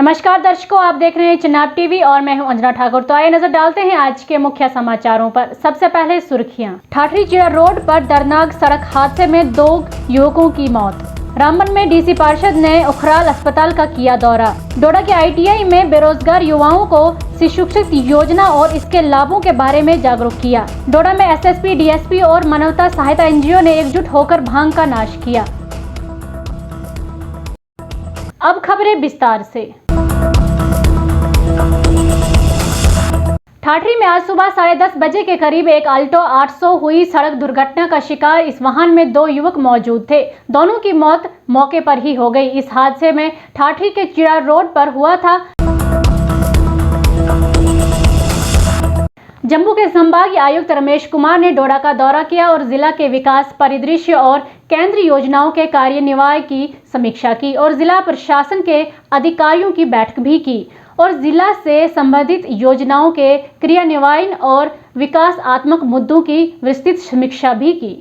नमस्कार दर्शकों, आप देख रहे हैं चिनाब टीवी और मैं हूं अंजना ठाकुर। तो आइए नजर डालते हैं आज के मुख्य समाचारों पर। सबसे पहले सुर्खियां। ठाठरी जिला रोड पर दर्दनाक सड़क हादसे में 2 युवकों की मौत। रामबन में डीसी पार्षद ने उखराल अस्पताल का किया दौरा। डोडा के ITI में बेरोजगार युवाओं को शिक्षित योजना और इसके लाभों के बारे में जागरूक किया। डोडा में SSP, DSP और मानवता सहायता NGO ने एकजुट होकर भांग का नाश किया। अब खबरें विस्तार से। ठाठरी में आज सुबह 10:30 बजे के करीब एक अल्टो 800 हुई सड़क दुर्घटना का शिकार। इस वाहन में 2 युवक मौजूद थे। दोनों की मौत मौके पर ही हो गई। इस हादसे में ठाठरी के चिड़ा रोड पर हुआ था। जम्मू के संभागीय आयुक्त रमेश कुमार ने डोडा का दौरा किया और जिला के विकास परिदृश्य और केंद्रीय योजनाओं के कार्यनिर्वाह की समीक्षा की और जिला प्रशासन के अधिकारियों की बैठक भी की और जिला से संबंधित योजनाओं के क्रियान्वयन और विकासात्मक मुद्दों की विस्तृत समीक्षा भी की।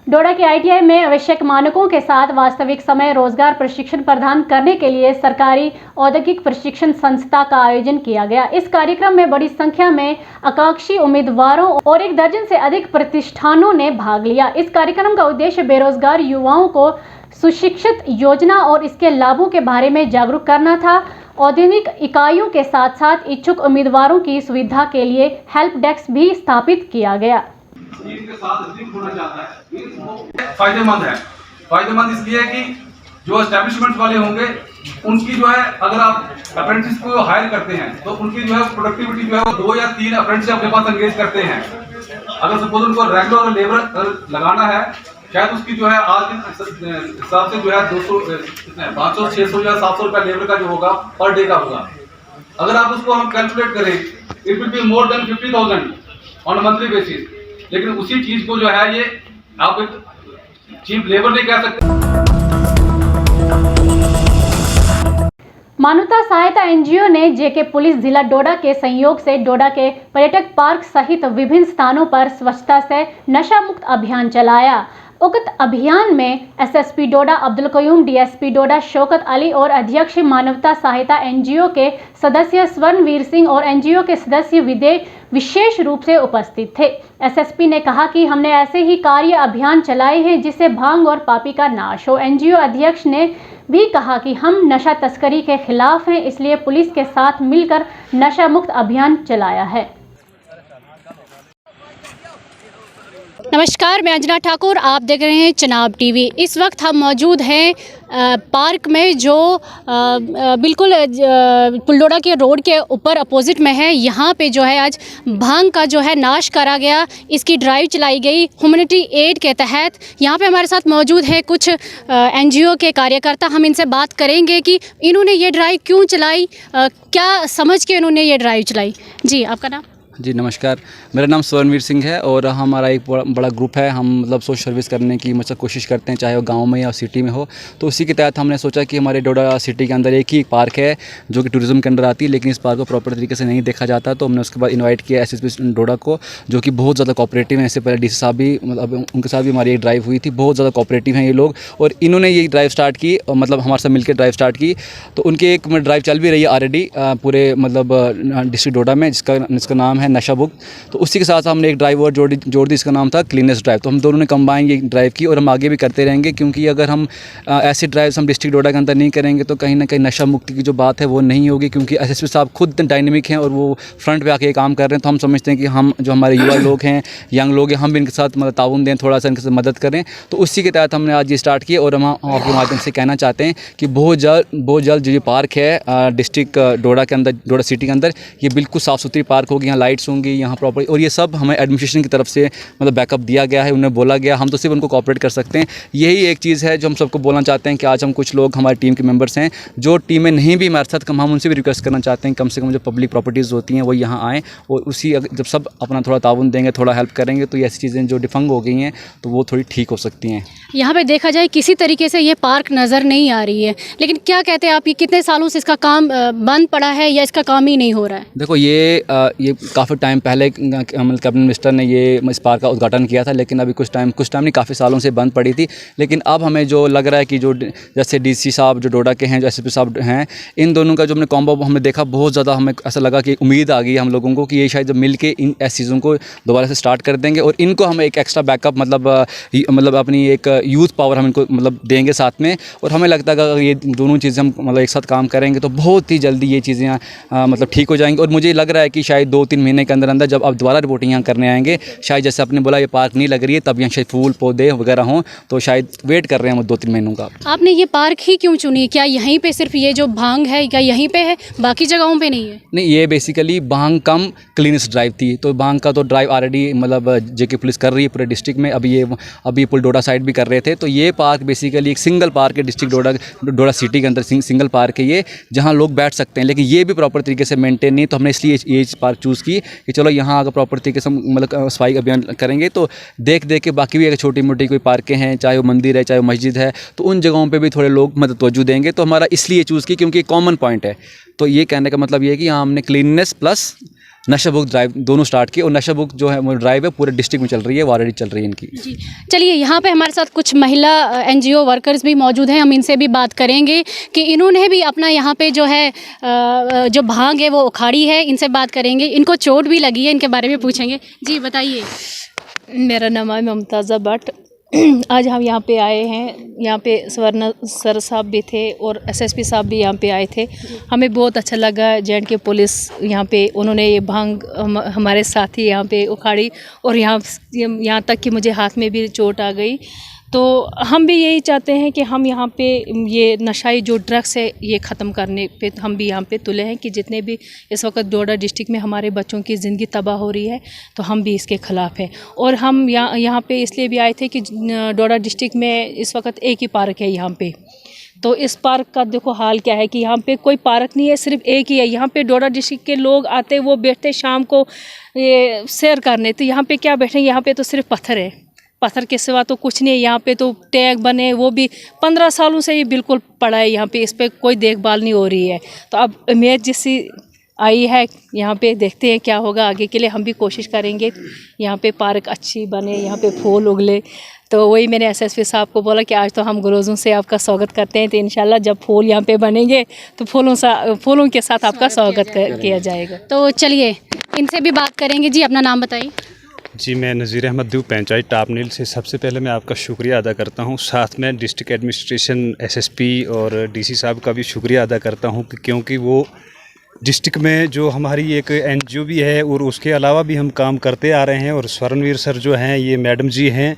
डोडा के ITI में आवश्यक मानकों के साथ वास्तविक समय रोजगार प्रशिक्षण प्रदान करने के लिए सरकारी औद्योगिक प्रशिक्षण संस्था का आयोजन किया गया। इस कार्यक्रम में बड़ी संख्या में आकांक्षी उम्मीदवारों और 1 दर्जन से अधिक प्रतिष्ठानों ने भाग लिया। इस कार्यक्रम का उद्देश्य बेरोजगार युवाओं को सुशिक्षित योजना और इसके लाभों के बारे में जागरूक करना था। औद्योगिक इकाइयों के साथ साथ इच्छुक उम्मीदवारों की सुविधा के लिए हेल्प डेस्क भी स्थापित किया गया। के साथ लिंक होना चाहता है, फायदेमंद इसलिए कि जो एस्टेब्लिशमेंट वाले होंगे उनकी जो है, अगर आप अप्रेंटिस को हायर करते हैं तो उनकी जो है प्रोडक्टिविटी जो है वो 2 या 3 अप्रेंटिस अपने पास एंगेज करते हैं। अगर सपोज उनको रेगुलर लेबर लगाना है, शायद उसकी जो है आज के हिसाब से जो है 500, 600 या 700 रुपया लेबर का जो होगा पर डे का होगा। अगर आप उसको हम कैलकुलेट करें, it will be more than 50,000 on monthly basis. लेकिन उसी चीज को जो है ये आप चीप लेबर नहीं कह सकते। मानवता सहायता NGO ने JK पुलिस जिला डोडा के सहयोग से डोडा के पर्यटक पार्क सहित विभिन्न स्थानों पर स्वच्छता से नशा मुक्त अभियान चलाया। उक्त अभियान में SSP डोडा अब्दुल कयूम, DSP डोडा शौकत अली और अध्यक्ष मानवता सहायता NGO के सदस्य स्वर्णवीर सिंह और NGO के सदस्य विशेष रूप से उपस्थित थे। SSP ने कहा कि हमने ऐसे ही कार्य अभियान चलाए हैं जिससे भांग और पापी का नाश हो। NGO अध्यक्ष ने भी कहा कि हम नशा तस्करी के खिलाफ हैं, इसलिए पुलिस के साथ मिलकर नशा मुक्त अभियान चलाया है। नमस्कार, मैं अंजना ठाकुर, आप देख रहे हैं चनाब टीवी। इस वक्त हम मौजूद हैं पार्क में जो बिल्कुल पुलडोडा के रोड के ऊपर अपोजिट में है। यहाँ पे जो है आज भांग का जो है नाश करा गया, इसकी ड्राइव चलाई गई ह्यूमैनिटी एड के तहत। यहाँ पे हमारे साथ मौजूद है कुछ एनजीओ के कार्यकर्ता। हम इनसे बात करेंगे कि इन्होंने ये ड्राइव क्यों चलाई, क्या समझ के इन्होंने ये ड्राइव चलाई। जी, आपका नाम? जी नमस्कार, मेरा नाम स्वर्णवीर सिंह है और हमारा एक बड़ा ग्रुप है। हम मतलब सोशल सर्विस करने की मतलब कोशिश करते हैं, चाहे वो गांव में या सिटी में हो। तो उसी के तहत हमने सोचा कि हमारे डोडा सिटी के अंदर एक ही पार्क है जो कि टूरिज़्म के अंदर आती है, लेकिन इस पार्क को प्रॉपर तरीके से नहीं देखा जाता। तो हमने उसके बाद इन्वाइट किया एसएसपी डोडा को, जो कि बहुत ज़्यादा कोऑपरेटिव हैं। इससे पहले डीसी साहब भी मतलब उनके साथ भी हमारी एक ड्राइव हुई थी। बहुत ज़्यादा कोऑपरेटिव हैं ये लोग और इन्होंने ये ड्राइव स्टार्ट की, मतलब हमारे साथ मिलकर ड्राइव स्टार्ट की। तो उनकी एक ड्राइव चल भी रही है ऑलरेडी पूरे मतलब डिस्ट्रिक्ट डोडा में, जिसका नाम है नशा बुक। तो उसी के साथ हमने एक ड्राइव और जोड़ दी, इसका नाम था क्लीनेस्ट ड्राइव। तो हम दोनों ने कंबाइन ये ड्राइव की और हम आगे भी करते रहेंगे, क्योंकि अगर हम ऐसी ड्राइव्स हम डिस्ट्रिक्ट डोडा के अंदर नहीं करेंगे तो कहीं ना कहीं नशा मुक्ति की जो बात है वो नहीं होगी। क्योंकि एसएसपी साहब खुद डायनेमिक हैं और वो फ्रंट पे आके ये काम कर रहे हैं। तो हम समझते हैं कि हम जो हमारे युवा लोग हैं, यंग लोग हैं, हम भी इनके साथ मतलब ताउन दें, थोड़ा सा इनके साथ मदद करें। तो उसी के तहत हमने आज ये स्टार्ट किया और हम आपके माध्यम से कहना चाहते हैं कि बहुत जल्द जो ये पार्क है डिस्ट्रिक्ट डोडा के अंदर, डोडा सिटी के अंदर, ये बिल्कुल साफ़ सुथरी पार्क होगी। यहाँ लाइट्स होंगी, यहाँ प्रॉपर, और ये सब हमें एडमिनिस्ट्रेशन की तरफ से मतलब बैकअप दिया गया है, उन्हें बोला गया। हम तो सिर्फ उनको कोऑपरेट कर सकते हैं। यही एक चीज़ है जो हम सबको बोलना चाहते हैं कि आज हम कुछ लोग हमारी टीम के मेंबर्स हैं जो टीम में नहीं भी हमारे साथ, कम हम उनसे भी रिक्वेस्ट करना चाहते हैं कम से कम जो पब्लिक प्रॉपर्टीज़ होती हैं वो यहाँ आएँ और उसी जब सब अपना थोड़ा ताउन देंगे, थोड़ा हेल्प करेंगे, तो ये ऐसी चीज़ें जो डिफंग हो गई हैं तो वो थोड़ी ठीक हो सकती हैं। यहाँ पे देखा जाए किसी तरीके से ये पार्क नज़र नहीं आ रही है, लेकिन क्या कहते हैं आप, ये कितने सालों से इसका काम बंद पड़ा है या इसका काम ही नहीं हो रहा है? देखो ये काफ़ी टाइम पहले मतलब कैबिनेट मिनिस्टर ने ये इस पार्क का उद्घाटन किया था, लेकिन अभी कुछ टाइम नहीं, काफ़ी सालों से बंद पड़ी थी। लेकिन अब हमें जो लग रहा है कि जो जैसे डीसी साहब जो डोडा के हैं, जो एसएसपी साहब हैं, इन दोनों का जो हमने कॉम्बो हमने देखा, बहुत ज़्यादा हमें ऐसा लगा कि उम्मीद आ गई हम लोगों को कि ये शायद जब मिल के इन ऐसी चीज़ों को दोबारा से स्टार्ट कर देंगे और इनको हम एक एक्स्ट्रा बैकअप मतलब अपनी एक यूथ पावर हम इनको मतलब देंगे साथ में। और हमें लगता है कि अगर ये दोनों चीज़ें हम मतलब एक साथ काम करेंगे तो बहुत ही जल्दी ये चीज़ें मतलब ठीक हो जाएंगी। और मुझे लग रहा है कि शायद 2-3 महीने के अंदर जब आप दोबारा रिपोर्टिंग यहाँ करने आएंगे, शायद जैसे आपने बोला ये पार्क नहीं लग रही है, तब यहाँ शायद फूल पौधे वगैरह हों, तो शायद वेट कर रहे हैं हम 2-3 महीनों का। आपने ये पार्क ही क्यों चुनी? क्या यहीं पे सिर्फ ये जो भांग है क्या यहीं पे है, बाकी जगहों पे नहीं है? नहीं, ये बेसिकली भांग कम क्लीनेस्ट ड्राइव थी। तो भांग का तो ड्राइव ऑलरेडी मतलब जेके पुलिस कर रही है पूरे डिस्ट्रिक्ट में। अभी पुल डोडा साइड भी कर रहे थे। तो ये पार्क बेसिकली एक सिंगल पार्क है डिस्ट्रिक्ट डोडा सिटी के अंदर, सिंगल पार्क है ये, जहाँ लोग बैठ सकते हैं। लेकिन ये भी प्रॉपर तरीके से मेंटेन नहीं, तो हमने इसलिए ये पार्क चूज़ की कि चलो यहाँ अगर प्रॉपर तरीके से मतलब सफाई अभियान करेंगे तो देख के बाकी भी अगर छोटी मोटी कोई पार्कें हैं, चाहे वो मंदिर है, चाहे वो मस्जिद है, तो उन जगहों पे भी थोड़े लोग मतलब तवज्जो देंगे। तो हमारा इसलिए चूज़ की क्योंकि कॉमन पॉइंट है। तो ये कहने का मतलब ये है कि यहाँ हमने क्लीननेस प्लस नशा बुक ड्राइव दोनों स्टार्ट किए और नशा बुक जो है वो ड्राइव है पूरे डिस्ट्रिक्ट में चल रही है, वो ऑलरेडी चल रही है इनकी। जी, चलिए यहाँ पे हमारे साथ कुछ महिला एनजीओ वर्कर्स भी मौजूद हैं। हम इनसे भी बात करेंगे कि इन्होंने भी अपना यहाँ पे जो है जो भांग है वो उखाड़ी है। इनसे बात करेंगे, इनको चोट भी लगी है, इनके बारे में पूछेंगे। जी बताइए। मेरा नाम है मुमताज़ा भट्ट। आज हम यहाँ पे आए हैं, यहाँ पे स्वर्ण सर साहब भी थे और एसएसपी साहब भी यहाँ पे आए थे। हमें बहुत अच्छा लगा, जे&के पुलिस यहाँ पे उन्होंने ये भांग हमारे साथ ही यहाँ पे उखाड़ी और यहाँ तक कि मुझे हाथ में भी चोट आ गई। तो हम भी यही चाहते हैं कि हम यहाँ पे ये नशाई जो ड्रग्स है ये ख़त्म करने पे हम भी यहाँ पे तुले हैं कि जितने भी इस वक्त डोडा डिस्ट्रिक्ट में हमारे बच्चों की ज़िंदगी तबाह हो रही है तो हम भी इसके ख़िलाफ़ हैं। और हम यहाँ पे इसलिए भी आए थे कि डोडा डिस्ट्रिक्ट में इस वक्त एक ही पार्क है यहाँ पे। तो इस पार्क का देखो हाल क्या है कि यहाँ पे कोई पार्क नहीं है, सिर्फ एक ही है। यहाँ पे डोडा डिस्ट्रिक्ट के लोग आते, वो बैठते शाम को ये सैर करने, तो यहाँ पे क्या बैठे, यहाँ पे तो सिर्फ पत्थर है, पत्थर के सिवा तो कुछ नहीं है। यहाँ पे तो टैग बने, वो भी 15 सालों से ये बिल्कुल पड़ा है यहाँ पे, इस पर कोई देखभाल नहीं हो रही है। तो अब उम्मीद जिससी आई है यहाँ पे, देखते हैं क्या होगा आगे के लिए। हम भी कोशिश करेंगे यहाँ पे पार्क अच्छी बने, यहाँ पे फूल उगले। तो वही मैंने एसएसपी साहब को बोला कि आज तो हम गुरोज़ों से आपका स्वागत करते हैं, तो इंशाल्लाह जब फूल यहाँ पे बनेंगे तो फूलों के साथ आपका स्वागत किया जाएगा। तो चलिए इनसे भी बात करेंगे। जी अपना नाम बताइए। जी, मैं नज़ीर अहमद द्वीप पंचायत टापनील से सबसे पहले मैं आपका शुक्रिया अदा करता हूं। साथ में डिस्ट्रिक्ट एडमिनिस्ट्रेशन, एसएसपी और डीसी साहब का भी शुक्रिया अदा करता हूं क्योंकि वो डिस्ट्रिक्ट में जो हमारी एक एनजीओ भी है और उसके अलावा भी हम काम करते आ रहे हैं। और स्वर्णवीर सर जो हैं ये मैडम जी हैं,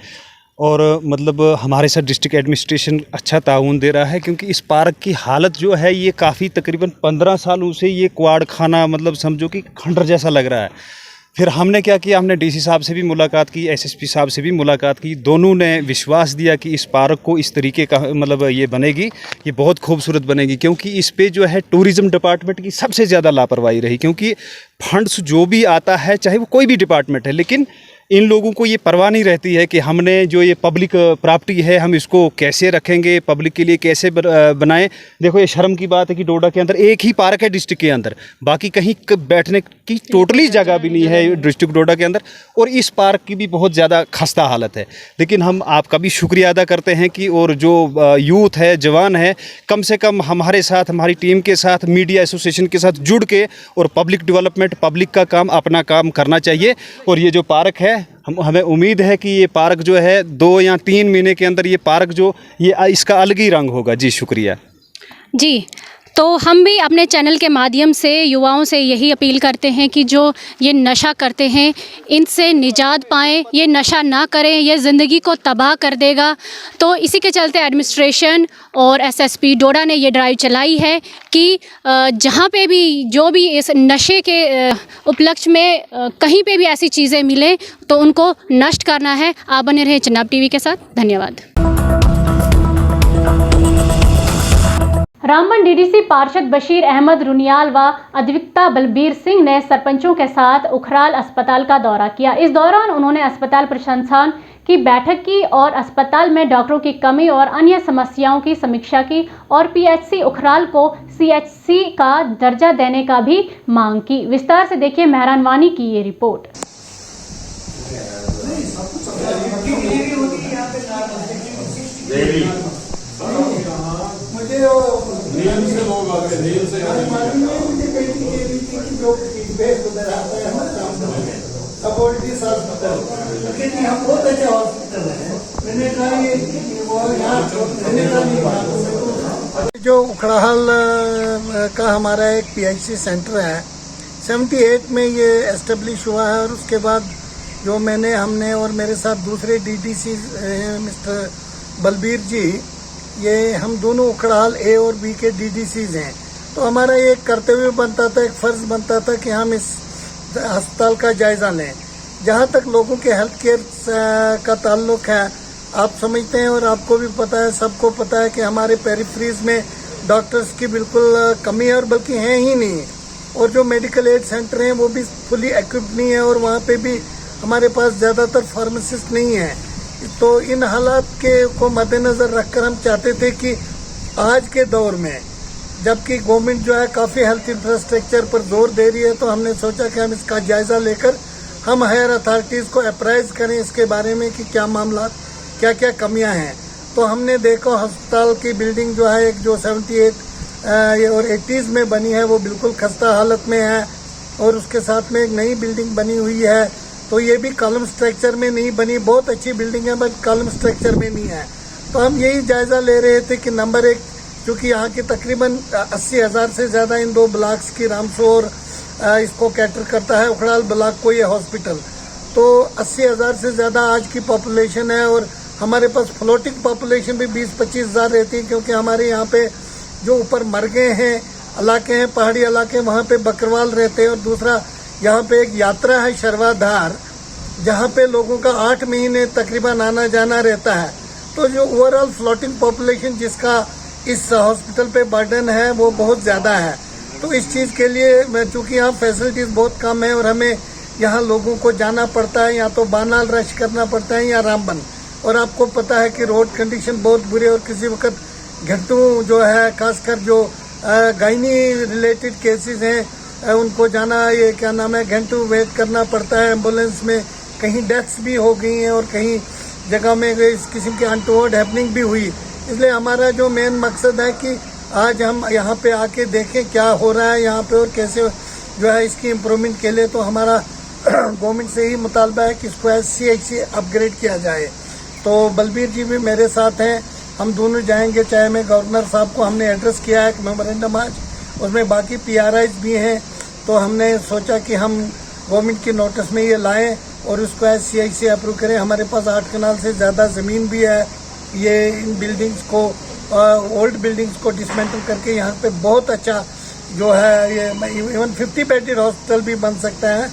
और मतलब हमारे साथ डिस्ट्रिक्ट एडमिनिस्ट्रेशन अच्छा ताउन दे रहा है, क्योंकि इस पार्क की हालत जो है ये काफ़ी तकरीबन 15 सालों से ये क्वाड खाना मतलब समझो कि खंडर जैसा लग रहा है। फिर हमने क्या किया, हमने डीसी साहब से भी मुलाकात की, एसएसपी साहब से भी मुलाकात की। दोनों ने विश्वास दिया कि इस पार्क को इस तरीके का मतलब ये बनेगी, ये बहुत खूबसूरत बनेगी, क्योंकि इस पे जो है टूरिज़्म डिपार्टमेंट की सबसे ज़्यादा लापरवाही रही। क्योंकि फंड्स जो भी आता है, चाहे वो कोई भी डिपार्टमेंट है, लेकिन इन लोगों को ये परवाह नहीं रहती है कि हमने जो ये पब्लिक प्रॉपर्टी है हम इसको कैसे रखेंगे, पब्लिक के लिए कैसे बनाएं। देखो ये शर्म की बात है कि डोडा के अंदर एक ही पार्क है डिस्ट्रिक्ट के अंदर, बाकी कहीं बैठने की टोटली जगह भी नहीं है डिस्ट्रिक्ट डोडा के अंदर, और इस पार्क की भी बहुत ज़्यादा खस्ता हालत है। लेकिन हम आपका भी शुक्रिया अदा करते हैं कि और जो यूथ है, जवान है, कम से कम हमारे साथ, हमारी टीम के साथ, मीडिया एसोसिएशन के साथ जुड़ के और पब्लिक डेवलपमेंट, पब्लिक का काम, अपना काम करना चाहिए। और ये जो पार्क है, हमें उम्मीद है कि ये पार्क जो है 2 या 3 महीने के अंदर ये पार्क जो ये इसका अलग ही रंग होगा। जी शुक्रिया। जी, तो हम भी अपने चैनल के माध्यम से युवाओं से यही अपील करते हैं कि जो ये नशा करते हैं इनसे निजात पाएँ, ये नशा ना करें, ये ज़िंदगी को तबाह कर देगा। तो इसी के चलते एडमिनिस्ट्रेशन और एसएसपी डोडा ने ये ड्राइव चलाई है कि जहाँ पे भी जो भी इस नशे के उपलक्ष्य में कहीं पे भी ऐसी चीज़ें मिलें तो उनको नष्ट करना है। आप बने रहे चिनाब टीवी के साथ। धन्यवाद। रामबन डीडीसी पार्षद बशीर अहमद रुनियाल व अधिवक्ता बलबीर सिंह ने सरपंचों के साथ उखराल अस्पताल का दौरा किया। इस दौरान उन्होंने अस्पताल प्रशासन की बैठक की और अस्पताल में डॉक्टरों की कमी और अन्य समस्याओं की समीक्षा की और पीएचसी उखराल को सीएचसी का दर्जा देने का भी मांग की। विस्तार से देखिए मेहरान वानी की ये रिपोर्ट। जो उखड़ाहल का हमारा एक पीएचसी सेंटर है, 78 में ये एस्टेब्लिश हुआ है। और उसके बाद जो हमने और मेरे साथ दूसरे डीडीसी मिस्टर बलबीर जी, ये हम दोनों उखड़ाहल ए और बी के डीडीसीज हैं। तो हमारा ये कर्तव्य बनता था, एक फ़र्ज़ बनता था कि हम इस अस्पताल का जायज़ा लें। जहाँ तक लोगों के हेल्थ केयर का ताल्लुक है, आप समझते हैं और आपको भी पता है, सबको पता है कि हमारे पेरिफ्रीज में डॉक्टर्स की बिल्कुल कमी है और बल्कि हैं ही नहीं। और जो मेडिकल एड सेंटर हैं वो भी फुली इक्विप्ड नहीं है और वहाँ पे भी हमारे पास ज़्यादातर फार्मासिस्ट नहीं है। तो इन हालात को मद्देनज़र रखकर हम चाहते थे कि आज के दौर में जबकि गवर्नमेंट जो है काफ़ी हेल्थ इंफ्रास्ट्रक्चर पर जोर दे रही है, तो हमने सोचा कि हम इसका जायज़ा लेकर हम हायर अथॉरिटीज़ को अप्राइज़ करें इसके बारे में कि क्या मामला, क्या क्या कमियां हैं। तो हमने देखा अस्पताल की बिल्डिंग जो है, एक जो 78 और 80s में बनी है, वो बिल्कुल खस्ता हालत में है। और उसके साथ में एक नई बिल्डिंग बनी हुई है, तो ये भी कॉलम स्ट्रक्चर में नहीं बनी, बहुत अच्छी बिल्डिंग है बट कॉलम स्ट्रक्चर में नहीं है। तो हम यही जायज़ा ले रहे थे कि नंबर 1, क्योंकि यहाँ की तकरीबन 80,000 से ज़्यादा इन 2 ब्लॉक्स की रामसोर इसको कैटर करता है, उखड़ाल ब्लॉक को ये हॉस्पिटल। तो 80,000 से ज़्यादा आज की पॉपुलेशन है और हमारे पास फ्लोटिंग पॉपुलेशन भी 20-25 हज़ार रहती है, क्योंकि हमारे यहाँ पे जो ऊपर मरगे हैं इलाके हैं, पहाड़ी इलाके, वहाँ पे बकरवाल रहते हैं। और दूसरा यहाँ पे एक यात्रा है शर्वाधार, जहाँ पे लोगों का 8 महीने तकरीबन आना जाना रहता है। तो जो ओवरऑल फ्लोटिंग पॉपुलेशन जिसका इस हॉस्पिटल पे बर्डन है वो बहुत ज़्यादा है। तो इस चीज़ के लिए चूँकि यहाँ फैसिलिटीज़ बहुत कम है और हमें यहाँ लोगों को जाना पड़ता है, या तो बानाल रश करना पड़ता है या रामबन। और आपको पता है कि रोड कंडीशन बहुत बुरी है और किसी वक्त घंटों जो है, खासकर जो गायनी रिलेटेड केसेस हैं उनको जाना, ये क्या नाम है, घंटों वेट करना पड़ता है एम्बुलेंस में। कहीं डेथ्स भी हो गई हैं और कहीं जगह में इस किस्म की अनटोवर्ड हैपनिंग भी हुई। इसलिए हमारा जो मेन मकसद है कि आज हम यहाँ पे आके देखें क्या हो रहा है यहाँ पे और कैसे जो है इसकी इम्प्रूवमेंट के लिए। तो हमारा गवर्नमेंट से ही मुतालबा है कि इसको SCHC अपग्रेड किया जाए। तो बलबीर जी भी मेरे साथ हैं, हम दोनों जाएंगे। चाहे मैं गवर्नर साहब को हमने एड्रेस किया है एक मेमोरेंडम आज, उसमें बाकी PRIs भी हैं। तो हमने सोचा कि हम गवर्नमेंट की नोटिस में ये लाएं और उसको SCI से अप्रूव करें। हमारे पास 8 कनाल से ज़्यादा ज़मीन भी है। ये इन बिल्डिंग्स को ओल्ड बिल्डिंग्स को डिसमेंटल करके यहाँ पे बहुत अच्छा जो है ये इवन 50 बेडेड हॉस्पिटल भी बन सकता है।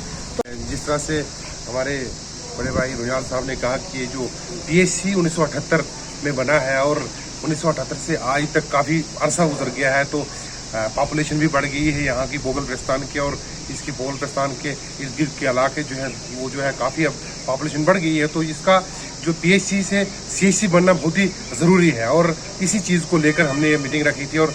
जिस तरह से हमारे बड़े भाई रुझान साहब ने कहा कि ये जो PHC 1978 में बना है और 1978 से आज तक काफ़ी अरसा गुजर गया है, तो पॉपुलेशन भी बढ़ गई है यहाँ की बोगल प्रस्थान के, और इसकी बोगल प्रस्थान के इर्द गिर्द के इलाके जो है वो जो है काफ़ी अब पॉपुलेशन बढ़ गई है। तो इसका जो PHC से CHC बनना बहुत ही ज़रूरी है, और इसी चीज़ को लेकर हमने ये मीटिंग रखी थी और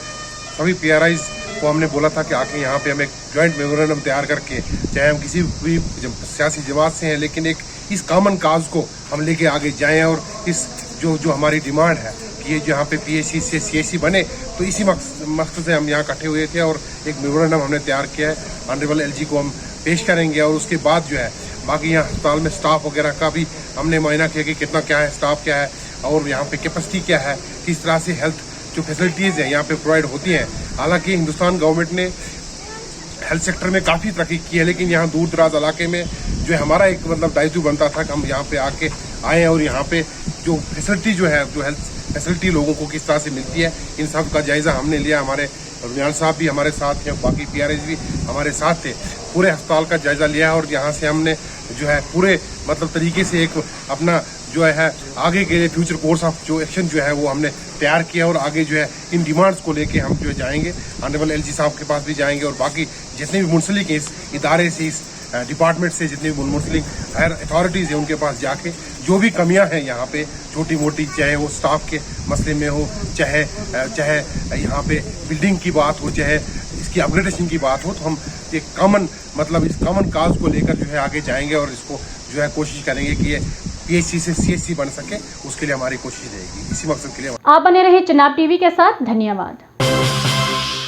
सभी PRIs को हमने बोला था कि आके यहाँ पे हम एक जॉइंट मेमोरेंडम तैयार करके, चाहे हम किसी भी सियासी जमात से हैं, लेकिन एक इस कॉमन काज को हम लेके आगे जाएं, और इस जो हमारी डिमांड है कि ये यहाँ पे PHC से CHC बने, तो इसी मकसद से हम यहाँ इकट्ठे हुए थे और एक मेमोरेंडम हमने तैयार किया है। ऑनरेबल LG को हम पेश करेंगे, और उसके बाद जो है बाकी यहाँ अस्पताल में स्टाफ वगैरह का भी हमने मुआयना किया कि कितना क्या है, स्टाफ क्या है, और यहाँ पे कैपेसिटी क्या है, किस तरह से हेल्थ जो फैसिलिटीज़ हैं यहाँ पे प्रोवाइड होती हैं। हालांकि हिंदुस्तान गवर्नमेंट ने हेल्थ सेक्टर में काफ़ी तरक्की की है, लेकिन यहाँ दूर दराज इलाके में जो हमारा एक मतलब दायित्व बनता था कि हम यहाँ पे आके आए और यहाँ पे जो फैसिलिटी जो है, जो हेल्थ फैसिलिटी लोगों को किस तरह से मिलती है, इन सब का जायज़ा हमने लिया। हमारे रुझान साहब भी हमारे साथ हैं, बाकी PRIs भी हमारे साथ थे। पूरे अस्पताल का जायज़ा लिया है और यहाँ से हमने जो है पूरे मतलब तरीके से एक अपना जो है आगे के लिए फ्यूचर कोर्स ऑफ जो एक्शन जो है वो हमने तैयार किया, और आगे जो है इन डिमांड्स को लेके हम जो जाएंगे, ऑनरेबल LG साहब के पास भी जाएंगे, और बाकी जितने भी मुंसलिक हैं इस इदारे से, इस डिपार्टमेंट से, जितने भी मुंसलिक हायर अथॉरिटीज़ हैं उनके पास जाके जो भी कमियां हैं यहाँ पे छोटी मोटी, चाहे वो स्टाफ के मसले में हो, चाहे यहाँ पे बिल्डिंग की बात हो, चाहे इसकी अपग्रेडेशन की बात हो, तो हम एक कॉमन मतलब इस कॉमन काज को लेकर जो है आगे जाएंगे और इसको जो है कोशिश करेंगे कि ये PHC से CHC बन सके। उसके लिए हमारी कोशिश रहेगी, इसी मकसद के लिए। आप बने रहे चिनाब TV के साथ। धन्यवाद।